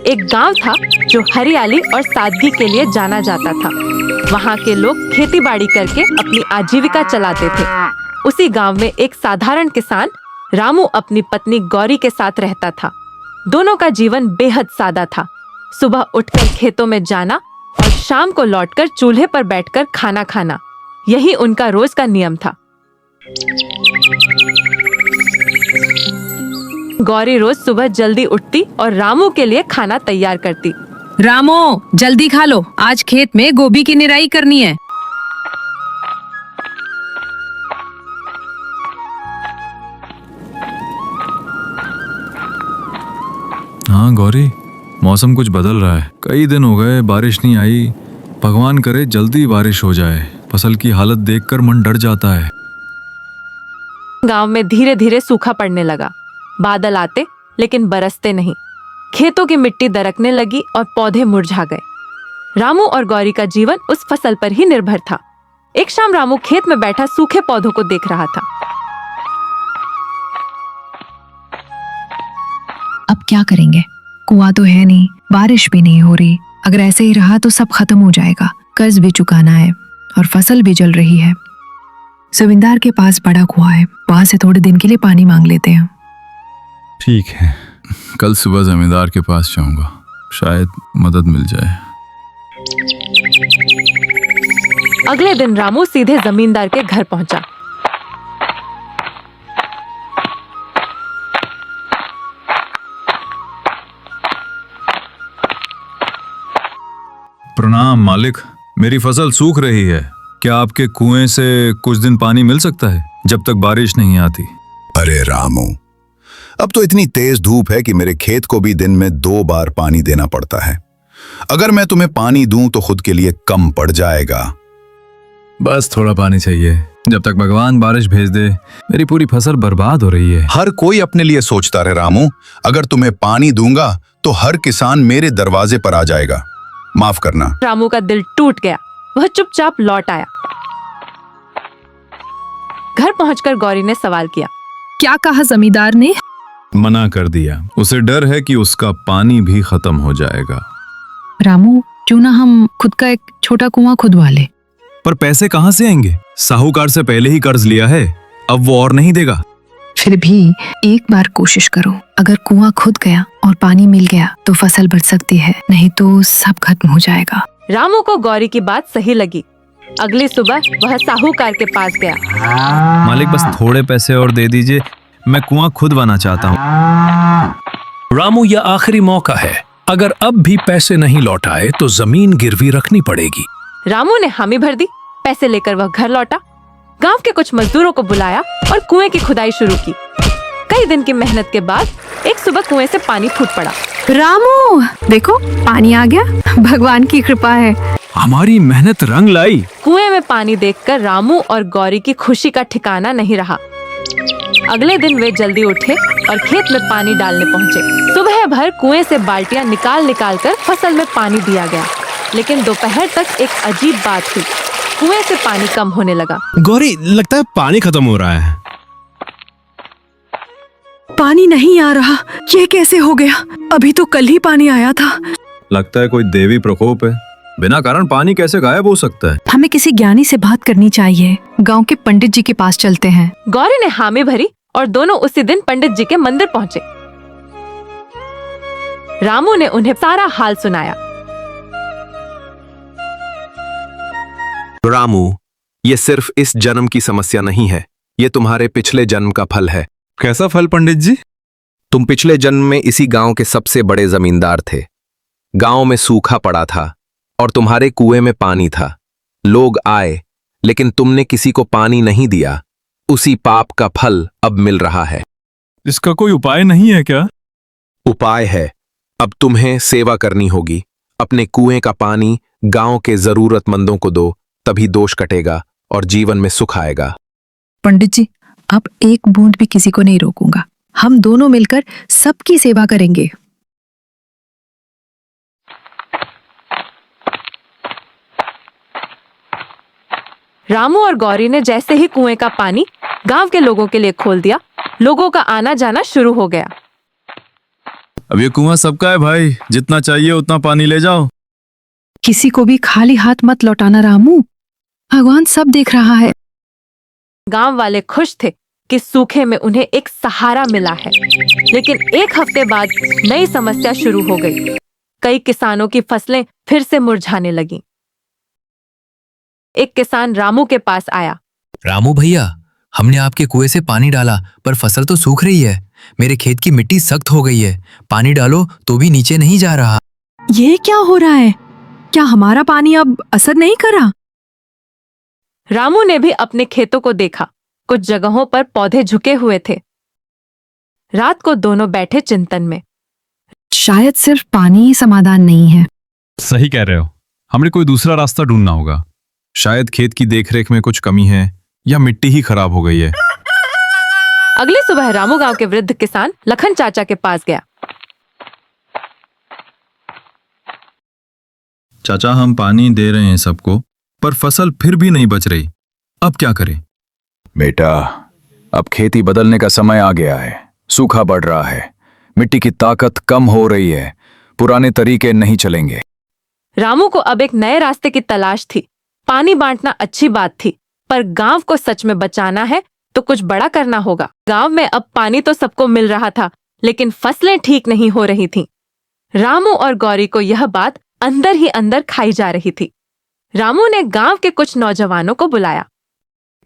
एक गांव था जो हरियाली और सादगी के लिए जाना जाता था। वहाँ के लोग खेती बाड़ी करके अपनी आजीविका चलाते थे। उसी गांव में एक साधारण किसान रामू अपनी पत्नी गौरी के साथ रहता था। दोनों का जीवन बेहद सादा था। सुबह उठकर खेतों में जाना और शाम को लौटकर चूल्हे पर बैठकर खाना खाना, यही उनका रोज का नियम था। गौरी रोज सुबह जल्दी उठती और रामू के लिए खाना तैयार करती। रामू, जल्दी खा लो, आज खेत में गोभी की निराई करनी है। हाँ गौरी, मौसम कुछ बदल रहा है। कई दिन हो गए बारिश नहीं आई। भगवान करे जल्दी बारिश हो जाए। फसल की हालत देखकर मन डर जाता है। गांव में धीरे धीरे सूखा पड़ने लगा। बादल आते लेकिन बरसते नहीं। खेतों की मिट्टी दरकने लगी और पौधे मुरझा गए। रामू और गौरी का जीवन उस फसल पर ही निर्भर था। एक शाम रामू खेत में बैठा सूखे पौधों को देख रहा था। अब क्या करेंगे? कुआं तो है नहीं, बारिश भी नहीं हो रही। अगर ऐसे ही रहा तो सब खत्म हो जाएगा। कर्ज भी चुकाना है और फसल भी जल रही है। जमींदार के पास बड़ा कुआं है, वहां से थोड़े दिन के लिए पानी मांग लेते हैं। ठीक है, कल सुबह जमींदार के पास जाऊंगा, शायद मदद मिल जाए। अगले दिन रामू सीधे जमींदार के घर पहुंचा। प्रणाम मालिक, मेरी फसल सूख रही है। क्या आपके कुएं से कुछ दिन पानी मिल सकता है जब तक बारिश नहीं आती? अरे रामू, अब तो इतनी तेज धूप है कि मेरे खेत को भी दिन में 2 बार पानी देना पड़ता है। अगर मैं तुम्हें पानी दूं तो खुद के लिए कम पड़ जाएगा। बस थोड़ा पानी चाहिए, जब तक भगवान बारिश भेज दे। मेरी पूरी फसल बर्बाद हो रही है। हर कोई अपने लिए सोचता रहे रामू। अगर तुम्हें पानी दूंगा तो हर किसान मेरे दरवाजे पर आ जाएगा। माफ करना। रामू का दिल टूट गया। वह चुपचाप लौट आया। घर पहुंचकर गौरी ने सवाल किया। क्या कहा जमींदार ने? मना कर दिया। उसे डर है कि उसका पानी भी खत्म हो जाएगा। रामू, क्यों ना हम खुद का एक छोटा कुआं खुदवा ले? पर पैसे कहाँ से आएंगे? साहूकार से पहले ही कर्ज लिया है, अब वो और नहीं देगा। फिर भी एक बार कोशिश करो। अगर कुआं खुद गया और पानी मिल गया तो फसल बच सकती है, नहीं तो सब खत्म हो जाएगा। रामू को गौरी की बात सही लगी। अगली सुबह वह साहूकार के पास गया। मालिक, बस थोड़े पैसे और दे दीजिए, मैं कुआं खुद बना चाहता हूँ। रामू, यह आखिरी मौका है। अगर अब भी पैसे नहीं लौटाए तो जमीन गिरवी रखनी पड़ेगी। रामू ने हामी भर दी। पैसे लेकर वह घर लौटा। गांव के कुछ मजदूरों को बुलाया और कुएं की खुदाई शुरू की। कई दिन की मेहनत के बाद एक सुबह कुएं से पानी फूट पड़ा। रामू, देखो पानी आ गया, भगवान की कृपा है। हमारी मेहनत रंग लाई। कुएं में पानी देखकर रामू और गौरी की खुशी का ठिकाना नहीं रहा। अगले दिन वे जल्दी उठे और खेत में पानी डालने पहुंचे। सुबह भर कुएं से बाल्टियां निकाल कर फसल में पानी दिया गया। लेकिन दोपहर तक एक अजीब बात हुई। कुएं से पानी कम होने लगा। गौरी, लगता है पानी खत्म हो रहा है। पानी नहीं आ रहा, ये कैसे हो गया? अभी तो कल ही पानी आया था। लगता है कोई देवी प्रकोप है। बिना कारण पानी कैसे गायब हो सकता है? हमें किसी ज्ञानी से बात करनी चाहिए। गांव के पंडित जी के पास चलते हैं। गौरी ने हामी भरी और दोनों उसी दिन पंडित जी के मंदिर पहुंचे। रामू ने उन्हें सारा हाल सुनाया। रामू, ये सिर्फ इस जन्म की समस्या नहीं है, ये तुम्हारे पिछले जन्म का फल है। कैसा फल पंडित जी? तुम पिछले जन्म में इसी गांव के सबसे बड़े जमींदार थे। गांव में सूखा पड़ा था और तुम्हारे कुएं में पानी था। लोग आए लेकिन तुमने किसी को पानी नहीं दिया। उसी पाप का फल अब मिल रहा है। इसका कोई उपाय नहीं है क्या? उपाय है। अब तुम्हें सेवा करनी होगी। अपने कुएं का पानी गांव के जरूरतमंदों को दो, तभी दोष कटेगा और जीवन में सुख आएगा। पंडित जी, अब एक बूंद भी किसी को नहीं रोकूंगा। हम दोनों मिलकर सबकी सेवा करेंगे। रामू और गौरी ने जैसे ही कुएं का पानी गांव के लोगों के लिए खोल दिया, लोगों का आना जाना शुरू हो गया। अब ये कुआं सबका है भाई, जितना चाहिए उतना पानी ले जाओ। किसी को भी खाली हाथ मत लौटाना रामू, भगवान सब देख रहा है। गांव वाले खुश थे कि सूखे में उन्हें एक सहारा मिला है। लेकिन एक हफ्ते बाद नई समस्या शुरू हो गई। कई किसानों की फसलें फिर से मुरझाने लगीं। एक किसान रामू के पास आया। रामू भैया, हमने आपके कुएं से पानी डाला पर फसल तो सूख रही है। मेरे खेत की मिट्टी सख्त हो गई है, पानी डालो तो भी नीचे नहीं जा रहा। ये क्या हो रहा है? क्या हमारा पानी अब असर नहीं कर रहा? रामू ने भी अपने खेतों को देखा। कुछ जगहों पर पौधे झुके हुए थे। रात को दोनों बैठे चिंतन में। शायद सिर्फ पानी ही समाधान नहीं है। सही कह रहे हो, हमें कोई दूसरा रास्ता ढूंढना होगा। शायद खेत की देखरेख में कुछ कमी है या मिट्टी ही खराब हो गई है। अगली सुबह रामू गांव के वृद्ध किसान लखन चाचा के पास गया। चाचा, हम पानी दे रहे हैं सबको, पर फसल फिर भी नहीं बच रही। अब क्या करें? बेटा, अब खेती बदलने का समय आ गया है। सूखा बढ़ रहा है, मिट्टी की ताकत कम हो रही है, पुराने तरीके नहीं चलेंगे। रामू को अब एक नए रास्ते की तलाश थी। पानी बांटना अच्छी बात थी, पर गांव को सच में बचाना है तो कुछ बड़ा करना होगा। गांव में अब पानी तो सबको मिल रहा था, लेकिन फसलें ठीक नहीं हो रही थीं। रामू और गौरी को यह बात अंदर ही अंदर खाई जा रही थी। रामू ने गांव के कुछ नौजवानों को बुलाया।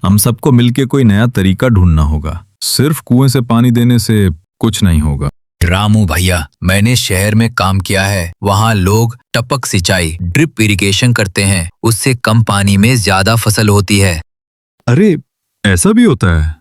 हम सबको मिलकर कोई नया तरीका ढूंढना होगा। सिर्फ कुएं से पानी देने से कुछ नहीं होगा। रामू भैया, मैंने शहर में काम किया है। वहाँ लोग टपक सिंचाई, ड्रिप इरिगेशन करते हैं। उससे कम पानी में ज्यादा फसल होती है। अरे, ऐसा भी होता है?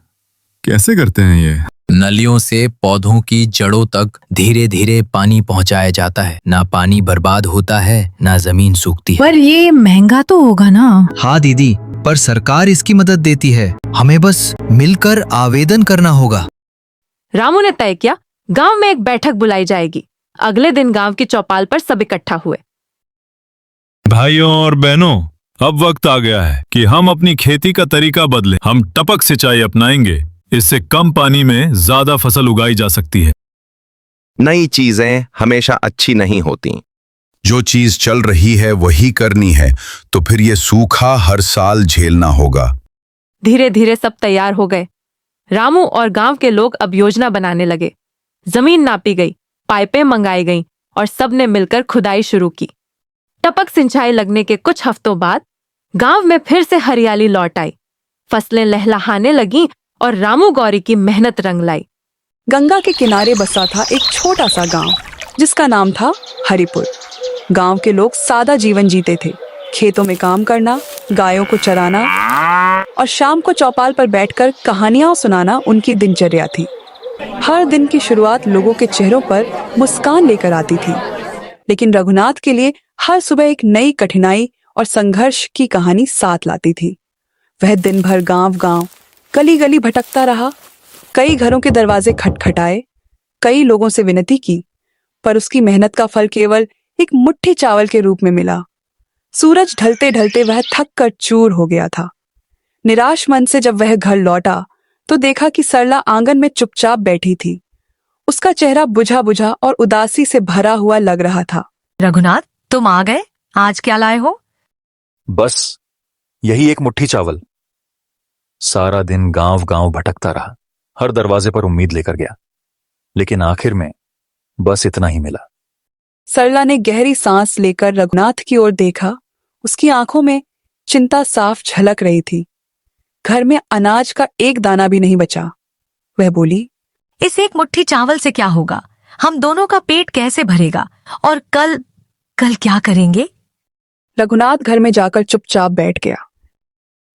कैसे करते हैं ये? नलियों से पौधों की जड़ों तक धीरे धीरे पानी पहुंचाया जाता है। ना पानी बर्बाद होता है, ना जमीन सूखती है। पर ये महंगा तो होगा ना? हाँ दीदी, पर सरकार इसकी मदद देती है। हमें बस मिलकर आवेदन करना होगा। रामू ने तय किया, गांव में एक बैठक बुलाई जाएगी। अगले दिन गांव की चौपाल पर सब इकट्ठा हुए। भाइयों और बहनों, अब वक्त आ गया है कि हम अपनी खेती का तरीका बदलें। हम टपक सिंचाई अपनाएंगे। इससे कम पानी में ज्यादा फसल उगाई जा सकती है। नई चीजें हमेशा अच्छी नहीं होती। जो चीज चल रही है वही करनी है, तो फिर ये सूखा हर साल झेलना होगा। धीरे धीरे सब तैयार हो गए। रामू और गांव के लोग अब योजना बनाने लगे। जमीन नापी गई, पाइपें मंगाई गईं और सबने मिलकर खुदाई शुरू की। टपक सिंचाई लगने के कुछ हफ्तों बाद गांव में फिर से हरियाली लौट आई। फसलें लहलहाने लगीं और रामू गौरी की मेहनत रंग लाई। गंगा के किनारे बसा था एक छोटा सा गांव, जिसका नाम था हरिपुर। गांव के लोग सादा जीवन जीते थे। खेतों में काम करना, गायों को चराना और शाम को चौपाल पर बैठकर कहानियां सुनाना उनकी दिनचर्या थी। हर दिन की शुरुआत लोगों के चेहरों पर मुस्कान लेकर आती थी, लेकिन रघुनाथ के लिए हर सुबह एक नई कठिनाई और संघर्ष की कहानी साथ लाती थी। वह दिन भर गांव-गांव, गली-गली भटकता रहा। कई घरों के दरवाजे खटखटाए, कई लोगों से विनती की, पर उसकी मेहनत का फल केवल एक मुट्ठी चावल के रूप में मिला। सूरज ढलते ढलते वह थक कर चूर हो गया था। निराश मन से जब वह घर लौटा तो देखा कि सरला आंगन में चुपचाप बैठी थी। उसका चेहरा बुझा बुझा और उदासी से भरा हुआ लग रहा था। रघुनाथ, तुम आ गए? आज क्या लाए हो? बस यही एक मुट्ठी चावल। सारा दिन गांव गांव भटकता रहा, हर दरवाजे पर उम्मीद लेकर गया, लेकिन आखिर में बस इतना ही मिला। सरला ने गहरी सांस लेकर रघुनाथ की ओर देखा। उसकी आंखों में चिंता साफ झलक रही थी। घर में अनाज का एक दाना भी नहीं बचा। वह बोली, इस एक मुट्ठी चावल से क्या होगा? हम दोनों का पेट कैसे भरेगा? और कल क्या करेंगे? रघुनाथ घर में जाकर चुपचाप बैठ गया।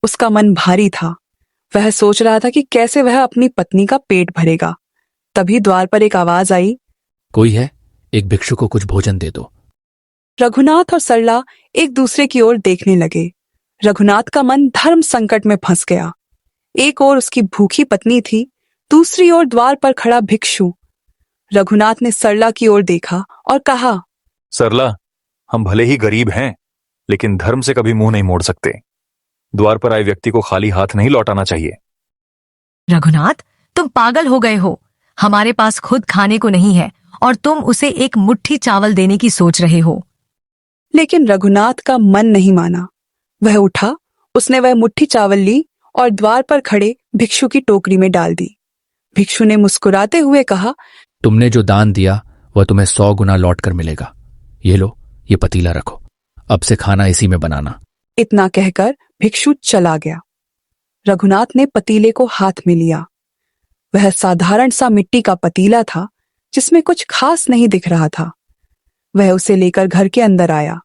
उसका मन भारी था। वह सोच रहा था कि कैसे वह अपनी पत्नी का पेट भरेगा। तभी द्वार पर एक आवाज आई, कोई है? एक भिक्षु को कुछ भोजन दे दो। रघुनाथ और सरला एक दूसरे की ओर देखने लगे। रघुनाथ का मन धर्म संकट में फंस गया। एक ओर उसकी भूखी पत्नी थी, दूसरी ओर द्वार पर खड़ा भिक्षु। रघुनाथ ने सरला की ओर देखा और कहा, सरला, हम भले ही गरीब हैं, लेकिन धर्म से कभी मुंह नहीं मोड़ सकते। द्वार पर आए व्यक्ति को खाली हाथ नहीं लौटाना चाहिए। रघुनाथ, तुम पागल हो गए हो। हमारे पास खुद खाने को नहीं है और तुम उसे एक मुट्ठी चावल देने की सोच रहे हो। लेकिन रघुनाथ का मन नहीं माना। वह उठा, उसने वह मुट्ठी चावल ली और द्वार पर खड़े भिक्षु की टोकरी में डाल दी। भिक्षु ने मुस्कुराते हुए कहा, तुमने जो दान दिया वह तुम्हें 100 गुना लौट कर मिलेगा। ये लो, ये पतीला रखो, अब से खाना इसी में बनाना। इतना कहकर भिक्षु चला गया। रघुनाथ ने पतीले को हाथ में लिया। वह साधारण सा मिट्टी का पतीला था जिसमें कुछ खास नहीं दिख रहा था। वह उसे लेकर घर के अंदर आया।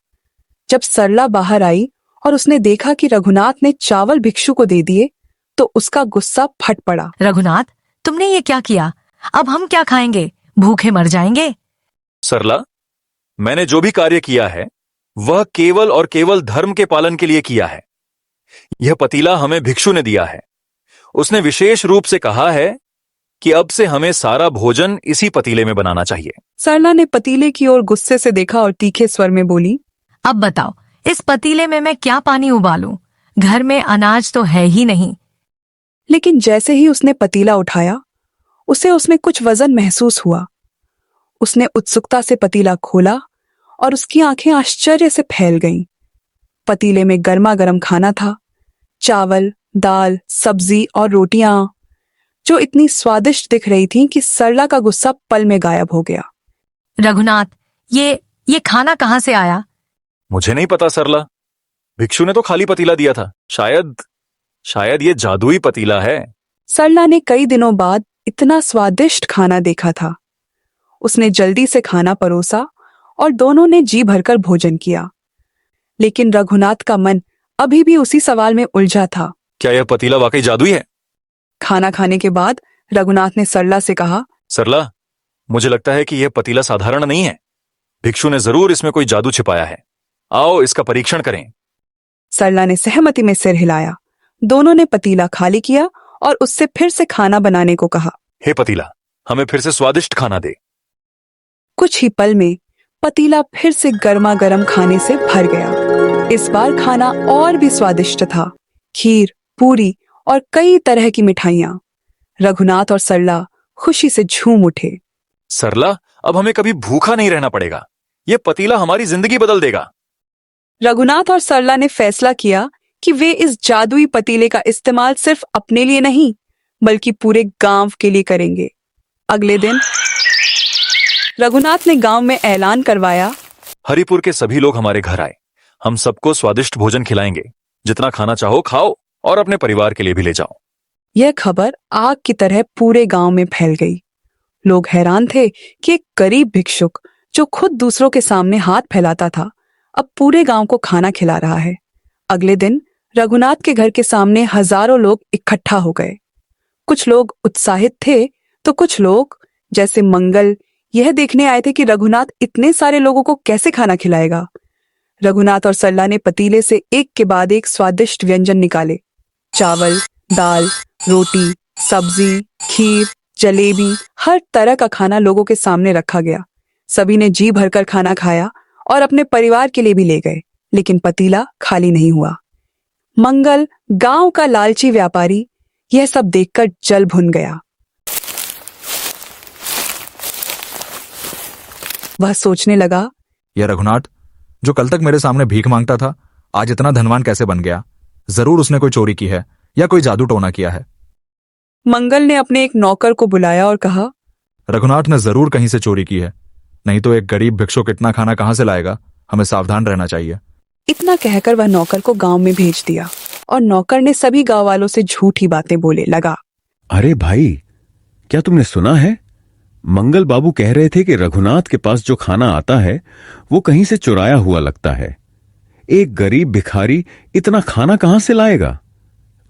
जब सरला बाहर आई और उसने देखा कि रघुनाथ ने चावल भिक्षु को दे दिए तो उसका गुस्सा फट पड़ा। रघुनाथ, तुमने ये क्या किया? अब हम क्या खाएंगे? भूखे मर जाएंगे। सरला, मैंने जो भी कार्य किया है वह केवल और केवल धर्म के पालन के लिए किया है। यह पतीला हमें भिक्षु ने दिया है। उसने विशेष रूप से कहा है कि अब से हमें सारा भोजन इसी पतीले में बनाना चाहिए। सरला ने पतीले की ओर गुस्से से देखा और तीखे स्वर में बोली, अब बताओ, इस पतीले में मैं क्या पानी उबालूं? घर में अनाज तो है ही नहीं। लेकिन जैसे ही उसने पतीला उठाया उसे उसमें कुछ वजन महसूस हुआ। उसने उत्सुकता से पतीला खोला और उसकी आंखें आश्चर्य से फैल गईं। पतीले में गर्मा गर्म खाना था, चावल, दाल, सब्जी और रोटियां, जो इतनी स्वादिष्ट दिख रही थीं कि सरला का गुस्सा पल में गायब हो गया। रघुनाथ, ये खाना कहाँ से आया? मुझे नहीं पता सरला, भिक्षु ने तो खाली पतीला दिया था। शायद ये जादुई पतीला है। सरला ने कई दिनों बाद इतना स्वादिष्ट खाना देखा था। उसने जल्दी से खाना परोसा और दोनों ने जी भरकर भोजन किया। लेकिन रघुनाथ का मन अभी भी उसी सवाल में उलझा था। क्या यह पतीला वाकई जादुई है? खाना खाने के बाद रघुनाथ ने सरला से कहा, सरला, मुझे लगता है कि यह पतीला साधारण नहीं है। भिक्षु ने जरूर इसमें कोई जादू छिपाया है। आओ इसका परीक्षण करें। सरला ने सहमति में सिर हिलाया। दोनों ने पतीला खाली किया और उससे फिर से खाना बनाने को कहा। हे पतीला, हमें फिर से स्वादिष्ट खाना दे। कुछ ही पल में पतीला फिर से गर्मा गर्म खाने से भर गया। इस बार खाना और भी स्वादिष्ट था। खीर, पूरी और कई तरह की मिठाइयां। रघुनाथ और सरला खुशी से झूम उठे। सरला, अब हमें कभी भूखा नहीं रहना पड़ेगा। यह पतीला हमारी जिंदगी बदल देगा। रघुनाथ और सरला ने फैसला किया कि वे इस जादुई पतीले का इस्तेमाल सिर्फ अपने लिए नहीं बल्कि पूरे गांव के लिए करेंगे। अगले दिन रघुनाथ ने गांव में ऐलान करवाया, हरिपुर के सभी लोग हमारे घर आए। हम सबको स्वादिष्ट भोजन खिलाएंगे। जितना खाना चाहो खाओ और अपने परिवार के लिए भी ले जाओ। यह खबर आग की तरह पूरे गांव में फैल गई। लोग हैरान थे कि एक गरीब भिक्षुक जो खुद दूसरों के सामने हाथ फैलाता था अब पूरे गांव को खाना खिला रहा है। अगले दिन रघुनाथ के घर के सामने हजारों लोग इकट्ठा हो गए। कुछ लोग उत्साहित थे तो कुछ लोग, जैसे मंगल, यह देखने आए थे कि रघुनाथ इतने सारे लोगों को कैसे खाना खिलाएगा। रघुनाथ और सरला ने पतीले से एक के बाद एक स्वादिष्ट व्यंजन निकाले। चावल, दाल, रोटी, सब्जी, खीर, जलेबी, हर तरह का खाना लोगों के सामने रखा गया। सभी ने जी भरकर खाना खाया और अपने परिवार के लिए भी ले गए। लेकिन पतीला खाली नहीं हुआ। मंगल, गांव का लालची व्यापारी, यह सब देखकर जल भुन गया। वह सोचने लगा, यह रघुनाथ जो कल तक मेरे सामने भीख मांगता था आज इतना धनवान कैसे बन गया? जरूर उसने कोई चोरी की है या कोई जादू टोना किया है। मंगल ने अपने एक नौकर को बुलाया और कहा, रघुनाथ ने जरूर कहीं से चोरी की है, नहीं तो एक गरीब भिक्षुक इतना खाना कहां से लाएगा? हमें सावधान रहना चाहिए। इतना कहकर वह नौकर को गांव में भेज दिया और नौकर ने सभी गांव वालों से झूठी बातें बोले लगा। अरे भाई, क्या तुमने सुना है? मंगल बाबू कह रहे थे कि रघुनाथ के पास जो खाना आता है वो कहीं से चुराया हुआ लगता है। एक गरीब भिखारी इतना खाना कहां से लाएगा?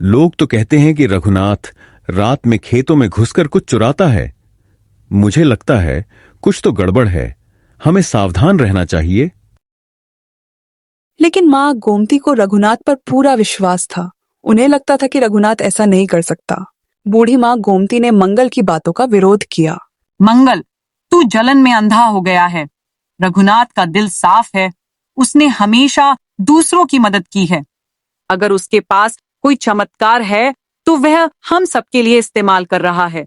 लोग तो कहते हैं कि रघुनाथ रात में खेतों में घुसकर कुछ चुराता है। मुझे लगता है कुछ तो गड़बड़ है। हमें सावधान रहना चाहिए। लेकिन मां गोमती को रघुनाथ पर पूरा विश्वास था। उन्हें लगता था कि रघुनाथ ऐसा नहीं कर सकता। बूढ़ी मां गोमती ने मंगल की बातों का विरोध किया। मंगल, तू जलन में अंधा हो गया है। रघुनाथ का दिल साफ है। उसने हमेशा दूसरों की मदद की है। अगर उसके पास कोई चमत्कार है तो वह हम सबके लिए इस्तेमाल कर रहा है।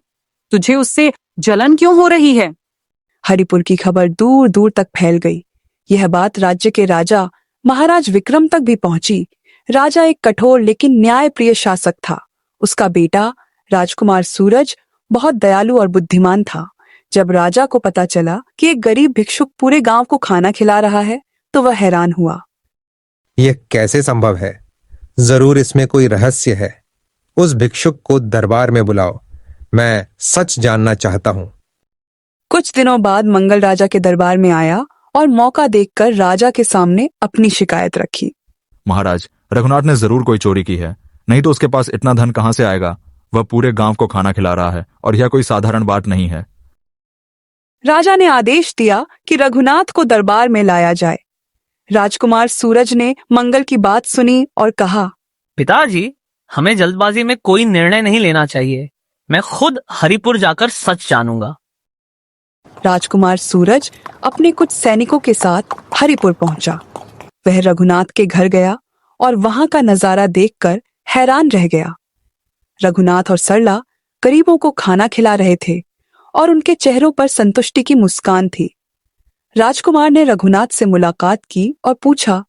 तुझे उससे जलन क्यों हो रही है? हरिपुर की खबर दूर दूर तक फैल गई। यह बात राज्य के राजा महाराज विक्रम तक भी पहुंची। राजा एक कठोर लेकिन न्यायप्रिय शासक था। उसका बेटा राजकुमार सूरज बहुत दयालु और बुद्धिमान था। जब राजा को पता चला कि एक गरीब भिक्षुक पूरे गांव को खाना खिला रहा है तो वह हैरान हुआ। यह कैसे संभव है? जरूर इसमें कोई रहस्य है। उस भिक्षुक को दरबार में बुलाओ, मैं सच जानना चाहता हूं। कुछ दिनों बाद मंगल राजा के दरबार में आया और मौका देखकर राजा के सामने अपनी शिकायत रखी। महाराज, रघुनाथ ने जरूर कोई चोरी की है, नहीं तो उसके पास इतना धन कहां से आएगा? वह पूरे गांव को खाना खिला रहा है और यह कोई साधारण बात नहीं है। राजा ने आदेश दिया कि रघुनाथ को दरबार में लाया जाए। राजकुमार सूरज ने मंगल की बात सुनी और कहा, पिताजी, हमें जल्दबाजी में कोई निर्णय नहीं लेना चाहिए। मैं खुद हरिपुर जाकर सच जानूंगा। राजकुमार सूरज अपने कुछ सैनिकों के साथ हरिपुर पहुंचा। वह रघुनाथ के घर गया और वहां का नजारा देखकर हैरान रह गया। रघुनाथ और सरला गरीबों को खाना खिला रहे थे और उनके चेहरों पर संतुष्टि की मुस्कान थी। राजकुमार ने रघुनाथ से मुलाकात की और पूछा,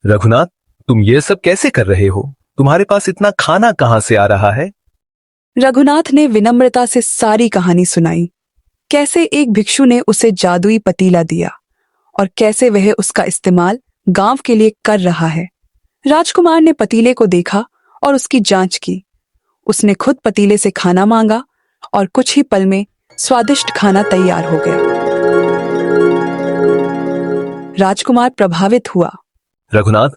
रघुनाथ, तुम ये सब कैसे कर रहे हो? तुम्हारे पास इतना खाना कहां से आ रहा है? रघुनाथ ने विनम्रता से सारी कहानी सुनाई। कैसे एक भिक्षु ने उसे जादुई पतीला दिया और कैसे वह उसका इस्तेमाल गांव के लिए कर रहा है। राजकुमार ने पतीले को देखा और उसकी जांच की। उसने खुद पतीले से खाना मांगा और कुछ ही पल में स्वादिष्ट खाना तैयार हो गया। राजकुमार प्रभावित हुआ। रघुनाथ,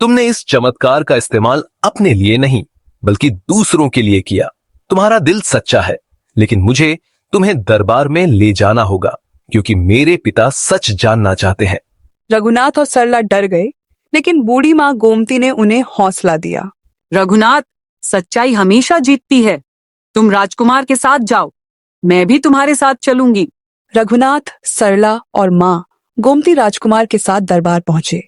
तुमने इस चमत्कार का इस्तेमाल अपने लिए नहीं बल्कि दूसरों के लिए किया। तुम्हारा दिल सच्चा है, लेकिन मुझे तुम्हें दरबार में ले जाना होगा क्योंकि मेरे पिता सच जानना चाहते हैं। रघुनाथ और सरला डर गए, लेकिन बूढ़ी माँ गोमती ने उन्हें हौसला दिया। रघुनाथ, सच्चाई हमेशा जीतती है। तुम राजकुमार के साथ जाओ, मैं भी तुम्हारे साथ चलूंगी। रघुनाथ, सरला और माँ गोमती राजकुमार के साथ दरबार पहुंचे।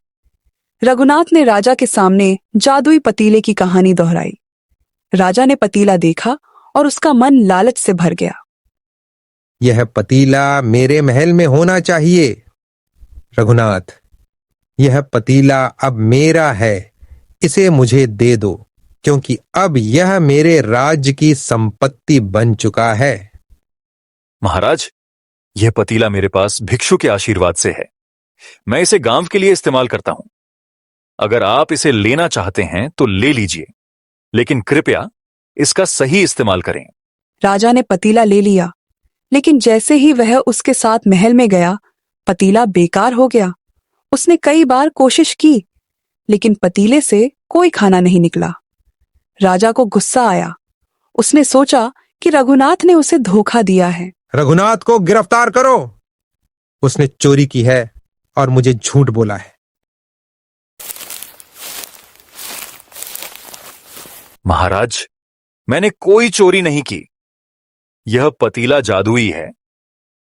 रघुनाथ ने राजा के सामने जादुई पतीले की कहानी दोहराई। राजा ने पतीला देखा और उसका मन लालच से भर गया। यह पतीला मेरे महल में होना चाहिए। रघुनाथ, यह पतीला अब मेरा है, इसे मुझे दे दो क्योंकि अब यह मेरे राज्य की संपत्ति बन चुका है। महाराज, यह पतीला मेरे पास भिक्षु के आशीर्वाद से है। मैं इसे गांव के लिए इस्तेमाल करता हूं। अगर आप इसे लेना चाहते हैं तो ले लीजिए, लेकिन कृपया इसका सही इस्तेमाल करें। राजा ने पतीला ले लिया, लेकिन जैसे ही वह उसके साथ महल में गया, पतीला बेकार हो गया। उसने कई बार कोशिश की, लेकिन पतीले से कोई खाना नहीं निकला। राजा को गुस्सा आया। उसने सोचा कि रघुनाथ ने उसे धोखा दिया है। रघुनाथ को गिरफ्तार करो। उसने चोरी की है और मुझे झूठ बोला है। महाराज, मैंने कोई चोरी नहीं की। यह पतीला जादुई है,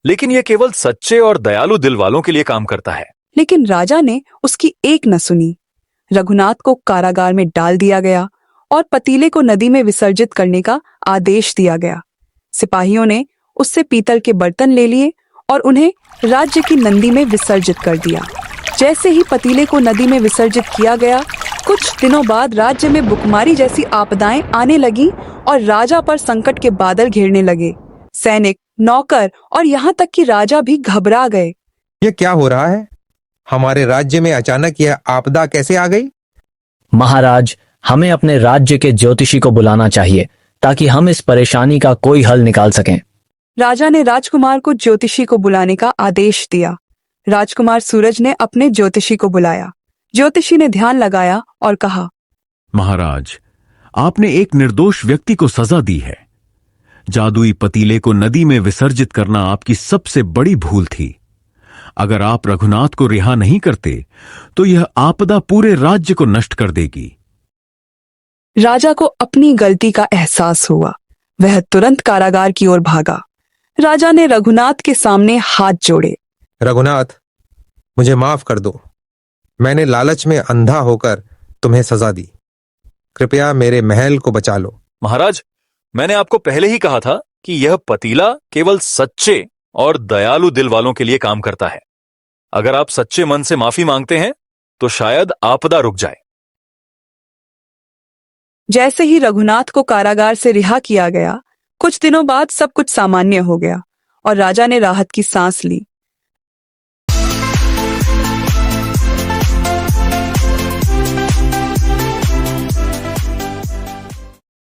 लेकिन यह केवल सच्चे और दयालु दिल वालों के लिए काम करता है। लेकिन राजा ने उसकी एक न सुनी। रघुनाथ को कारागार में डाल दिया गया और पतीले को नदी में विसर्जित करने का आदेश दिया गया। सिपाहियों ने उससे पीतल के बर्तन ले लिए और उन्हें राज्य की नदी में विसर्जित कर दिया। जैसे ही पतीले को नदी में विसर्जित किया गया, कुछ दिनों बाद राज्य में भुखमरी जैसी आपदाएं आने लगी और राजा पर संकट के बादल घेरने लगे। सैनिक, नौकर और यहाँ तक कि राजा भी घबरा गए। ये क्या हो रहा है? हमारे राज्य में अचानक यह आपदा कैसे आ गई? महाराज, हमें अपने राज्य के ज्योतिषी को बुलाना चाहिए ताकि हम इस परेशानी का कोई हल निकाल सकें। राजा ने राजकुमार को ज्योतिषी को बुलाने का आदेश दिया। राजकुमार सूरज ने अपने ज्योतिषी को बुलाया। ज्योतिषी ने ध्यान लगाया और कहा, महाराज, आपने एक निर्दोष व्यक्ति को सजा दी है। जादुई पतीले को नदी में विसर्जित करना आपकी सबसे बड़ी भूल थी। अगर आप रघुनाथ को रिहा नहीं करते तो यह आपदा पूरे राज्य को नष्ट कर देगी। राजा को अपनी गलती का एहसास हुआ। वह तुरंत कारागार की ओर भागा। राजा ने रघुनाथ के सामने हाथ जोड़े। रघुनाथ, मुझे माफ कर दो। मैंने लालच में अंधा होकर तुम्हें सजा दी। कृपया मेरे महल को बचा लो। महाराज, मैंने आपको पहले ही कहा था कि यह पतीला केवल सच्चे और दयालु दिल वालों के लिए काम करता है। अगर आप सच्चे मन से माफी मांगते हैं तो शायद आपदा रुक जाए। जैसे ही रघुनाथ को कारागार से रिहा किया गया, कुछ दिनों बाद सब कुछ सामान्य हो गया और राजा ने राहत की सांस ली।